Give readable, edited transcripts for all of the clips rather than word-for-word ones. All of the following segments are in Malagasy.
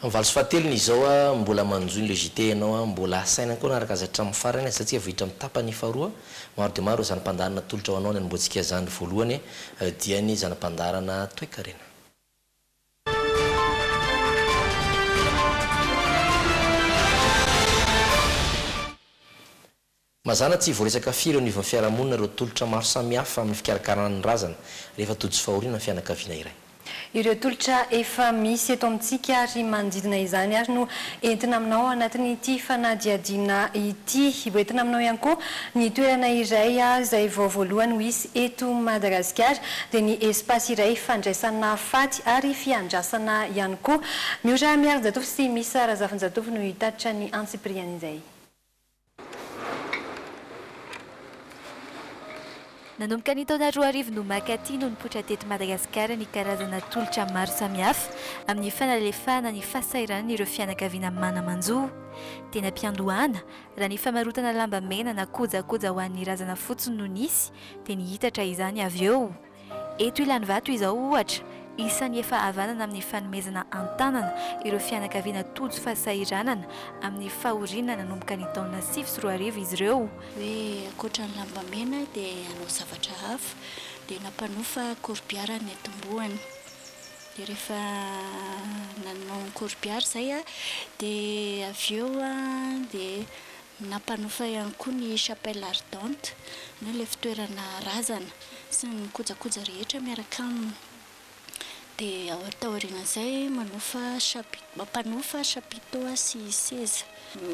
Valy sy fahatelony izao mbola manjoiny le JT anao mbola asaina koa naraka zatra amin'ny farany satria vohitra amin'ny tapany faharoa maro dia maro zany mpandarana tolotra ho anao ny anomboantsika zany voalohany dia ny zany mpandarana Toekarena. Mazana tsy voaresaka firy ny fiarahamonina ireo tolotra maro samihafa amin'ny fikarakarana ny razana rehefa tojo fahoriana ny fianakaviana iray. Ireo tolotra efa misy eto amintsika ary manodidina izany ary no entina aminao anatin'ity fanadihadiana ity. Entina aminao ihany koa ny toerana iray izay voalohany ho isy eto Madagasikara dia ny espace iray fandraisana faty ary fiandrasana ihany koa. Miora miara-jatofy sy misy razafin-jatofy no hitatitra ny antsipriany izay. Nanomboka ny taona 2000 no makaty no nipoitra teto Madagasikara ny karazana tolotra maro samihafa amin'ny fanalefahana ny fahasahiranana ireo fianakaviana manamanjo. Tena mpiandohana raha ny famarotana lamba mena na kojakoja ho an'ny razana fotsiny no nisy dia nihitatra izany avy eo. Eto Ilanvato izao ohatra, isan'ny efa havanana amin'ny fanomezana antanana ireo fianakaviana tojo fahasahiranana amin'ny fahoriana nanomboka ny taona 2004 izy ireo. Hoe ankoatra ny lamba mena dia hanao zavatra hafa dia nampanofa korbiara ny atombohany. Dia rehefa nanao korbiara izay dia avy eo dia nampanofa ihany koa ny chapelle ardente na ilay fitoerana razana sy ny kojakoja rehetra miaraka aminy. Dia taorian'izay mampanofa chapiteau sy seza.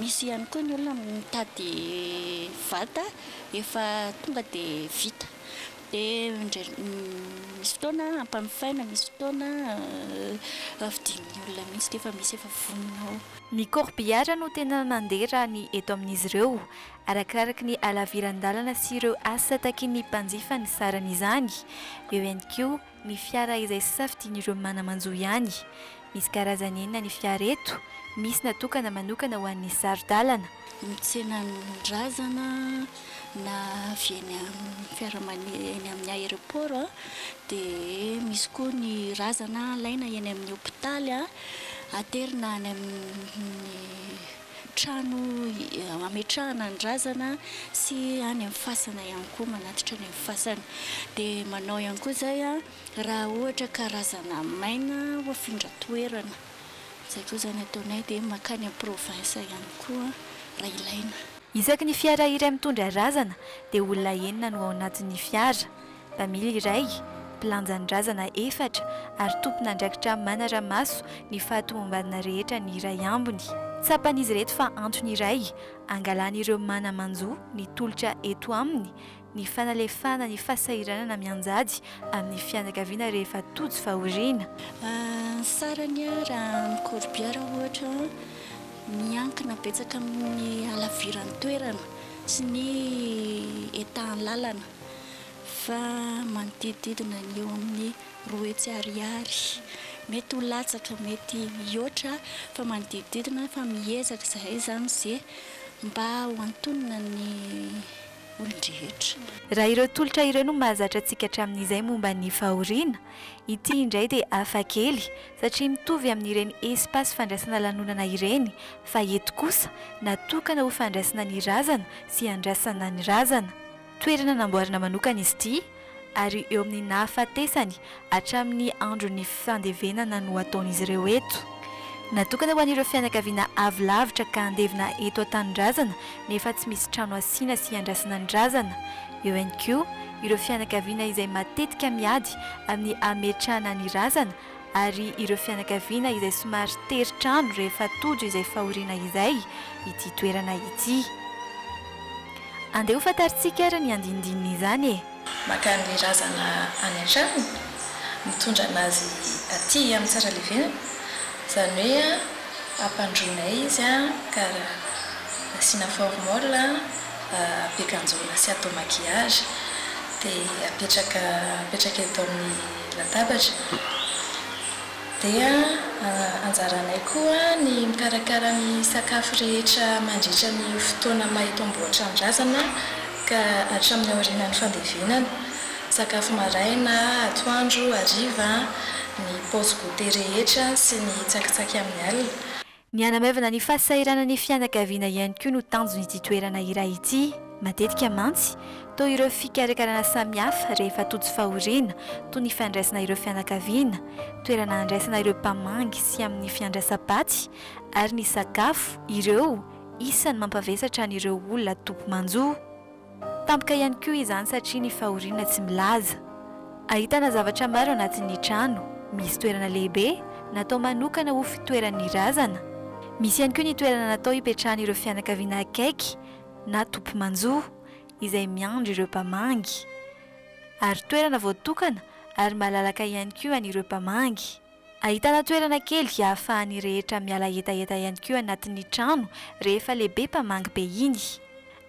Misy ihany koa ny olona mitady vata efa tonga dia vita. Dia misy fotoana ampanofaina, misy fotoana avidian'ny olona mihitsy dia efa misy efa vonona ao. Ny korbiara no tena mandeha raha ny eto amin'izy ireo arakaraka ny halaviran-dalana sy ireo asa takin'ny mpanjifa ny saran'izany. Eo ihany koa ny fiara izay safidian'ireo manamanjo ihany. Misy karazany enina ny fiara eto, misy natokana manokana ho an'ny saro-dalana. Mitsenan'ny razana na avy eny amin'ny fiaramaneny amin'ny aéroport dia misy koa ny razana alaina eny amin'ny hôpitaly aterina any amin'ny trano ametrahana ny razana sy any amin'ny fasana ihany koa manatitra any amin'ny fasana. Dia manao ihany koa izay raha ohatra ka razana maina ho afindra toerana. Izay koa izany ataonay dia makany amin'ny province ihany koa raha ilaina. Isaky ny fiara iray mitondra razana dia olona enina no ao anatin'ny fiara. Mpamily iray, mpilanjan'ny razana 4 ary tompon'andraikitra manara-maso ny fahatombadana rehetra ny iray ambiny. Tsapan'izy reto fa antony iray angalan'ireo manamanjo ny tolotra eto aminy ny fanalefahana ny fahasahiranana mianjady amin'ny fianakaviana rehefa tojo fahoriana. Sarany raha ny korbiara ohatra miankina betsaka amin'ny halaviran'ny toerana sy ny etahan'ny lalana fa manodididina ny eo amin'ny 2 hetsy ariary. Mety ho latsaka, mety mihoatra fa manodididina fa miezaka izay izany izay mba ho antonona ny olon-drehetra. Raha ireo tolotra ireo no mahazatra antsika hatramin'izay momba ny fahoriana, ity indray dia hafa kely satria mitovy amin'ireny espace fandraisana lanonana ireny fa eto kosa natokana ho fandraisana ny razana sy andrasana ny razana. Toerana namboarina manokana izy ity ary eo amin'ny nahafatesany hatramin'ny andron'ny fandevenana no ataon'izy ireo eto. Natokana ho an'ireo fianakaviana avy lavitra ka handevina eto an-tanin-drazana nefa tsy misy trano asiana sy andrasana ny razana. Eo ihany koa ireo fianakaviana izay matetika miady amin'ny ametrahana ny razana ary ireo fianakaviana izay somary teri-trano rehefa tojo izay fahoriana izay ity toerana ity. Andeha ho fantaritsika ary ny andinindininy izany e. Maka ny razana any an-trano, mitondra anazy aty amin'ny tsara levena, izany hoe ampandroanay izy ka asiana formole, ampiakanjoana sy atao maquillage dia apetraka eto amin'ny latabatra. Dia anjaranay koa ny mikarakara ny sakafo rehetra mandritra ny fotoana mahita amboatra ny razana ka hatramin'ny aorianan'ny fandevenana. Sakafo maraina, atoandro, hariva ny paosy goûté rehetra sy ny tsakitsaky amin'ny alina. Ny hanamevana ny fahasairana ny fianakaviana ihany koa no tanjony ity toerana iray ity. Matetika mantsy toy ireo fikarakarana samihafa rehefa tojo fahoriana toy ny fandraisana ireo fianakaviana, toerana handraisana ireo mpamangy sy amin'ny fiandrasam-paty ary ny sakafo ireo isany mampavesatra an'ireo olona tompo-manjoa. Tampoka ihany koa izany satria ny fahoriana tsy milaza. Ahitana zavatra maro anatin'ny trano, misy toerana lehibe natao manokana ho fitoeran'ny razana. Misy ihany koa ny toerana natao hipetrahan'ireo fianakaviana akaiky na tompo-manjoa izay miandry ireo mpamangy. Ary toerana voatokana ary malalaka ihany koa an'ireo mpamangy. Ahitana toerana kely ahafahan'ny rehetra miala hetaheta ihany koa anatin'ny trano rehefa lehibe mpamangy be iny.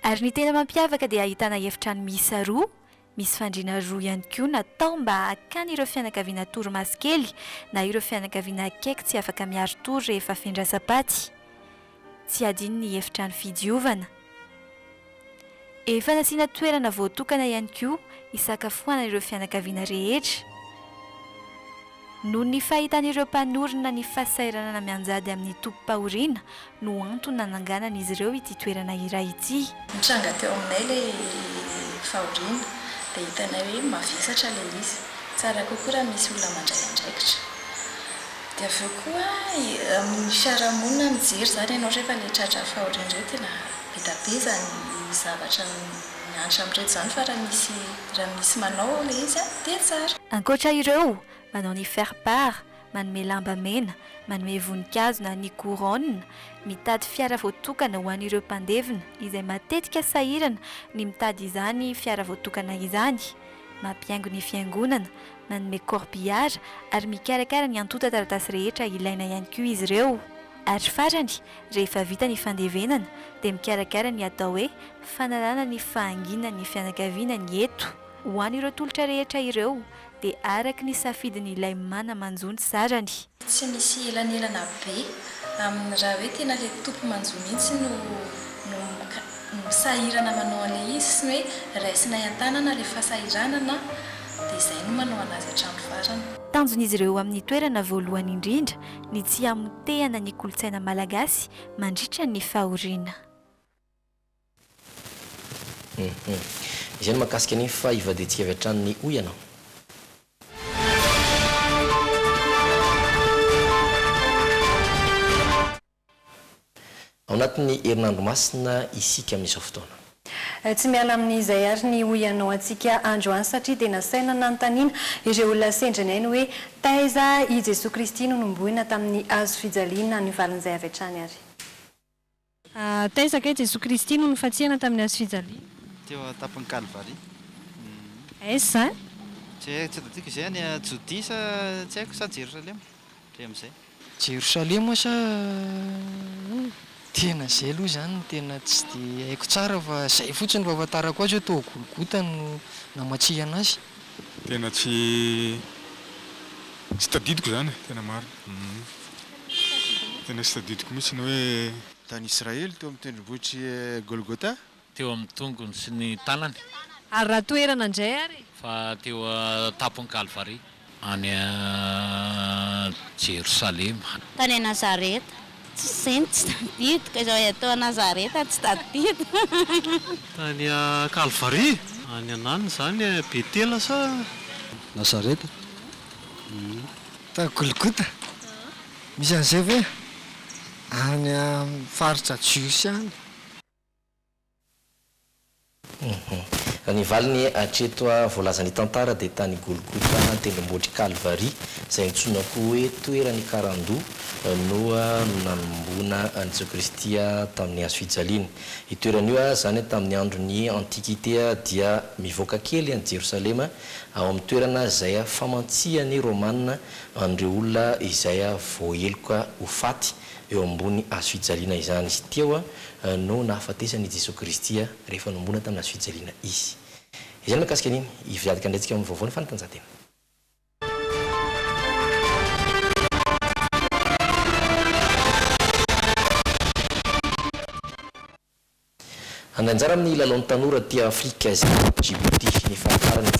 Ary ny tena mampiavaka dia ahitana efitrano miisa roa, misy fandriana roa ihany koa natao mba hakany ireo fianakaviana torimaso kely na ireo fianakaviana akaiky tsy afaka miaro tory rehefa fiandrasam-paty. Tsy adino ny efitrano fidiovana. Efa nasiana toerana voatokana ihany koa isakafoanan'ireo fianakaviana rehetra. Noho ny fahitan'ireo mpanorina ny fahasairana mianjady amin'ny tompo-pahoriana no antony nananganan'izy ireo ity toerana iray ity. Nitranga teo aminay ilay fahoriana dia hitanay hoe mavesatra ilay izy. Tsara kokoa raha misy olona mandray andraikitra. Dia avy eo koa amin'ny fiarahamonina mijery izany ianao rehefa ilay tratra fahoriana ireo tena be izany zavatra miantra amin'ireto izany fa raha misy manao ilay izy dia tsara. Ankoatra ireo manao ny faire-part, manome lamba mena, manome voninkazo na ny couronne, mitady fiara voatokana ho an'ireo mpandevina izay matetika sahirana ny mitady izany fiara voatokana izany, mampihaingo ny fiangonana, manome corbillard ary mikarakara ny antota taratasy rehetra ilaina ihany koa izy ireo. Ary farany, rehefa vita ny fandevenana dia mikarakara ny atao hoe fanalana ny fahangina ny fianakaviana ny eto. Ho an'ireo tolotra rehetra ireo dia araky ny safidin'ilay mana-manjony sarany. Tsy misy elanelana be amin'ny raha hoe tena ilay tompo-manjoa mihitsy no sahirana manao an'ilay izy sy hoe raisinay an-tanana ilay fahasahiranana dia izay no manao anazy hatramin'ny farany. Tanjon'izy ireo amin'ny toerana voalohany indrindra ny tsy hamotehana ny kolontsaina malagasy mandritra ny fahoriana. Izay no mahakasika ny fa ivadintsika avy hatrany hoy ianao. Ao anatin'ny herinandro masina isika amin'izao fotoana. Tsy miala amin'izay ary ny hoy ianao antsika androany satria dia nasaina nanontaniana ireo olona sendranay hoe taiza i Jesosy Kristy no nombohina tamin'ny hazo fijaliana ny valin'izay avy hatrany ary. Taiza kay Jesosy Kristy no nofatsihana tamin'ny hazo fijaliana? Teo tapany Calvary. Aiza? Tsy tadika izay any Jodia sa tsy haiko sa Jerusalema. Re amin'izay. Jerusalema sa tena izay aloha izany tena tsy dia haiko tsara fa izay fotsiny fahafantarako azy hoe tao Golgota no namatsihy anazy. Tena tsy tadidiko izany tena maro. Tena tsy tadidiko mihitsy ny hoe tany Israely teo amin'ny tendrombohitry Golgota. Teo amin'ny tongony sy ny tanany. Ary raha toerana indray ary? Fa teo tapony Calvary any Jerusalema. Tany a Nazareta. Tsy tadidiko izao atao a Nazareta tsy tadidiko. Tany a Calvary any anany izany Betela sa Nazareta. Ta Golgota. Misy an'izay ve any amin'ny faritra Jiosy any. Ny valiny hatreto voalazan'ny tantara dia tany Golgota tendrombohitry Calvary izay nitsoina koa hoe toerany karandoha no nanomboana an'i Jesosy Kristy tamin'ny hazo fijaliana. I toerana io izany tamin'ny andron'ny antikité dia mivoaka kely any Jerosalema ao amin'ny toerana izay famantsihan'ny Romanina an'ireo olona izay voaheloka ho faty eo ambony hazo fijaliana izany. Izy teo no nahafatesan'i Jesosy Kristy rehefa nombona tamin'ny hazo fijaliana izy. Izany makasika an'iny ivadika andraitsika amin'ny vaovao ny fanatanjahantena. Andanjara amin'ny lalao ny tanora tia Afrika Djibouti ny fahatarany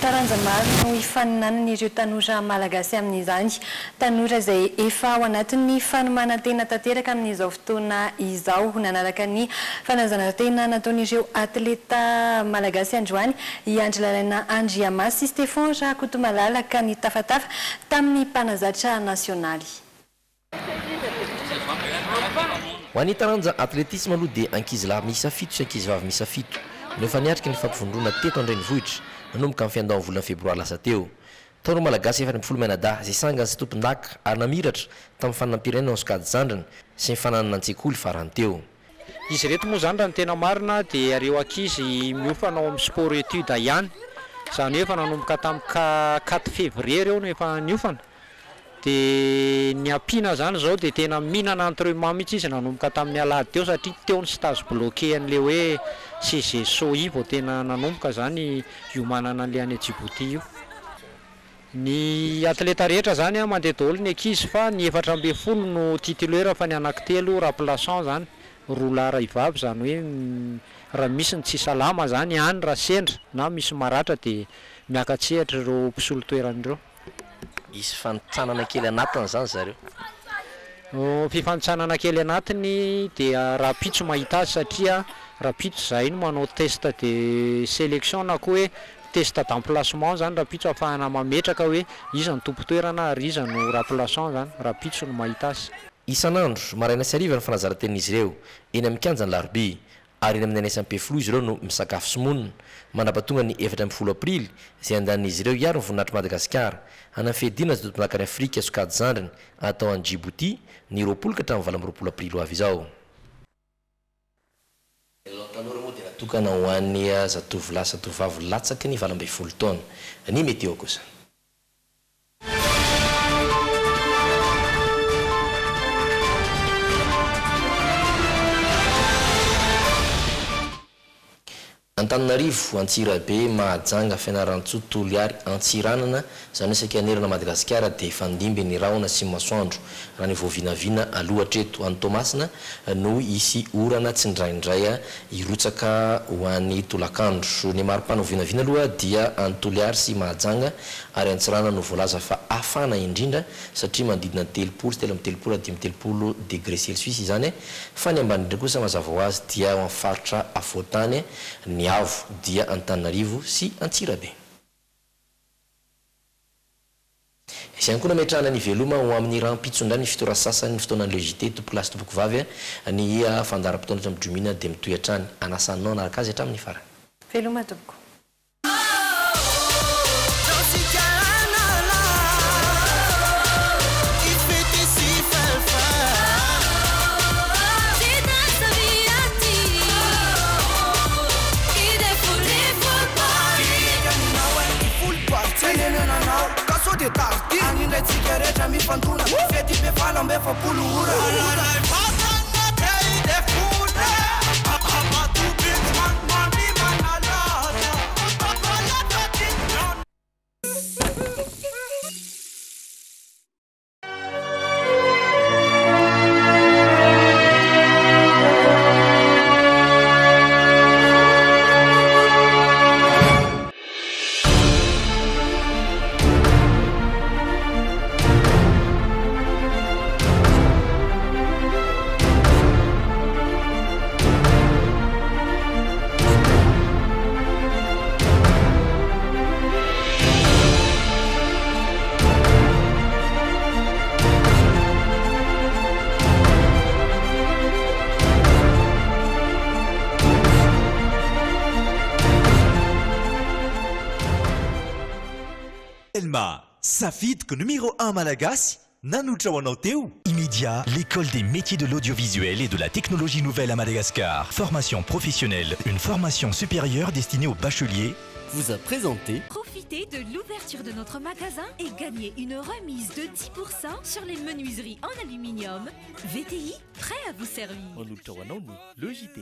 taranja maro no ifaninanan'ireo tanora malagasy amin'izany. Tanora izay efa ao anatin'ny fanomanantena tanteraka amin'izao fotoana izao, nanaraka ny fanazana-tena nataon'ireo atleta malagasy androany iandry lalàna Andriamasy sy Stéphane Rakotomalalaka ny tafatafa tamin'ny mpanazatra nasionaly. Ho an'ny taranja atletisme aloha dia ankizilahy miisa 7 sy ankizivavy miisa 7 no efa niatrika ny fampivondrona teto an-drenivohitra nanomboka amin'ny fiandaon'ny volana febroary lasa teo. Tanora malagasy efa 20 menada izay sangany sy tompon-daka ary namiratra tamin'ny fanampirenana sokady zandrana sy ny fananana an-tsekoly farany teo. Izy reto moa zany raha ny tena marina dia ireo ankizy miofanao amin'ny sport étude ihany. Zany hoe efa nanomboka tamin'ny 4 février ireo no efa niofana. Dia ny ampiana zany zao dia tena mihinana entraînement mihitsy izy nanomboka tamin'ny alahady teo satria teo ny stage bloqué an'le hoe CGSOI vao tena nanomboka zany iomanana an'le any Djibouti io. Ny atleta rehetra zany mandeha daholo ny ankizy fa ny 440 no titulaire fa ny anankitelo remplaçant zany roa lahy ray vavy, zany hoe raha misy ny tsy salama zany any raha sendra na misy maratra dia miakatsehatra ireo mpisolo toeran'ireo. Isy fanotsanana kely anatiny zany zareo. Fifanotsanana kely anatiny dia rapitso mahita azy satria rapitso zay no manao test de sélection na koa hoe test d'emplacement zany rapitso afahana mametraka hoe iza ny tompo-toerana ary iza no remplaçant zany rapitso no mahita azy. Isan'andro maraina sy hariva ny fanazaran-ten'izy ireo eny amin'ny kianjan'ny Larobia ary eny amin'ny anesa-pefilo izy ireo no misakafo sy monina manapa-tonga ny 14 aprily izay andanin'izy ireo hiaro ny voninahitry Madagasikara hanafedina sy tompon-daka ny Afrika sokady zandrany atao any Djibouti ny 20 ka hatramin'ny 20 aprily ho avy izao. Tanora moa dia natokana ho an'ny zatovolahy zatovavy latsaky ny 12 taona. Ny météo kosa. Antananarivo, Antsirabe, Mahajanga, Fianaratsoa, Toliary, Antsiranana, zany isaky anerana Madagasikara dia fandimby ny rahona sy masoandro raha ny voavinavina aloha hatreto. Any Tomasina no isy orana tsy ndraindray irotsaka ho an'ny tolakandro. Ny maropana voavinavina aloha dia any Toliary sy Mahajanga ary Antsirana no voalaza fa afana indrindra satria manodidina 30 degré Celsius izany fa ny ambany indray kosa mazava ho azy dia ao amin'ny faritra afoatany ny avo dia Antananarivo sy Antsirabe. Isany koa nametrahana ny veloma ho amin'ny rampitsondra ny fitora sasany ny fotoanan'ny logité tompolasy tompoko vavy ny fandaram-potoana hatramin'ny 10 dia mitoy hatrany anasanao anaraka azy hatramin'ny farany. Veloma tompoko. De tardi ani le cigarette mi fantuna feti pe fala mbe fa pulura Safidiko numéro 1 malagasy nanotra ho anao teo. Immédiat, l'école des métiers de l'audiovisuel et de la technologie nouvelle à Madagascar. Formation professionnelle, une formation supérieure destinée aux bacheliers. Vous a présenté. Profitez de l'ouverture de notre magasin et gagnez une remise de 10% sur les menuiseries en aluminium. VTI, prêt à vous servir. Nanotra ho anao le JT.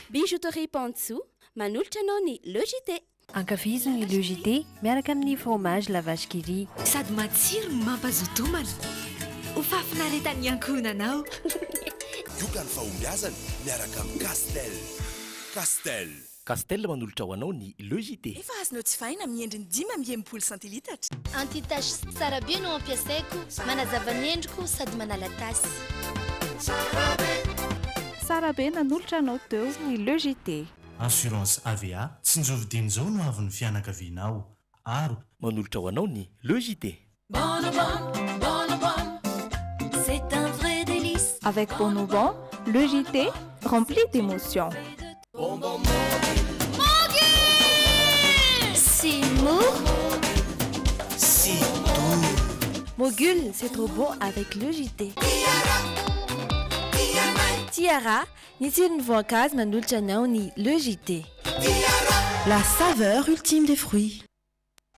Bijouterie Pantsou. Manolotra anao ny logité. Ankafizo ny logité miaraka amin'ny fromage la vache qui rit. Sady matsiro no mampazoto homana. Ho fafinaretan'ny ankohonanao. ioka ny fahombiazana miaraka amin'ny Castel manolotra ho anao ny logité. Efa azonao tsy fahina miendriny 5 centilitatra. Anti-tache tsara be no ampiasaiko, manazava ny endriko sady manala tasy. Tsara be nanolotra anao teo ny logité. Assurance AVA tsinjovidiny zao no avy ny fianakavianao. Aro manolotra ho anao ny logité. C'est un vrai délice. Avec Bonobon, le JT rempli d'émotions. C'est mou. C'est doux. Mogul, c'est trop beau avec le JT. Tiara, ni une voix case manolotra anao ny le JT. La saveur ultime des fruits.